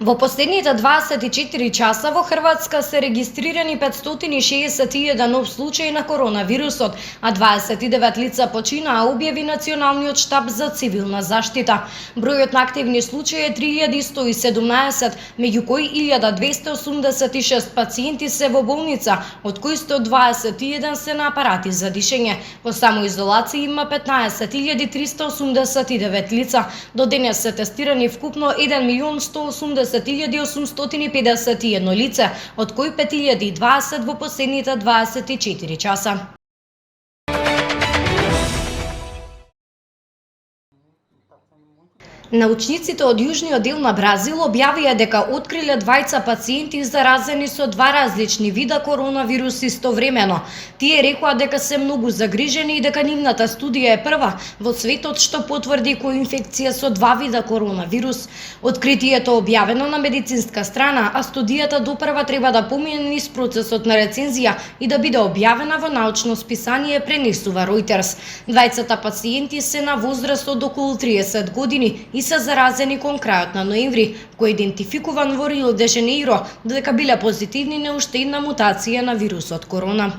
Во последните 24 часа во Хрватска се регистрирани 561 нов случаи на коронавирусот, а 29 лица починаа, објави Националниот штаб за цивилна заштита. Бројот на активни случаи е 3117, меѓу кои 1286 пациенти се во болница, од кои 121 се на апарати за дишење. Во самоизолација има 15389 лица. До денес се тестирани вкупно 1.180.851 лице, од кои 5020 во последните 24 часа. Научниците од јужниот дел на Бразил објавија дека откриле двајца пациенти заразени со два различни вида коронавирус истовремено. Тие рекоа дека се многу загрижени и дека нивната студија е прва во светот што потврди коинфекција со два вида коронавирус. Откритието објавено на медицинска страна, а студијата допрва треба да помине низ процесот на рецензија и да биде објавена во научно списание, пренесува Reuters. Двајцата пациенти се на возраст од околу 30 години и се заразени кон крајот на ноември, кој идентификуван во Рио де Жанеиро дека биле позитивни на уште една мутација на вирусот корона.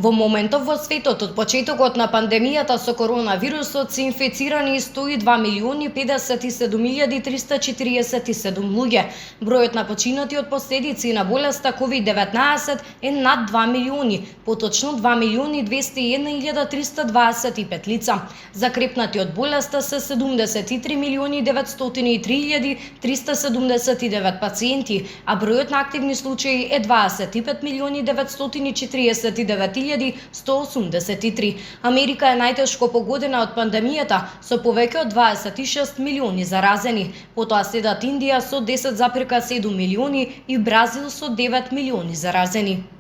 Во моментов во светот од почетокот на пандемијата со коронавирусот се инфицирани 102.057.347 луѓе. Бројот на починати од последици на болеста COVID-19 е над 2 милиони, поточно 2.201.325 лица. Закрепнати од болеста се 73.903.379 пациенти, а бројот на активни случаи е 25.949.183. Америка е најтешко погодена од пандемијата со повеќе од 26 милиони заразени. Потоа следат Индија со 10,7 милиони и Бразил со 9 милиони заразени.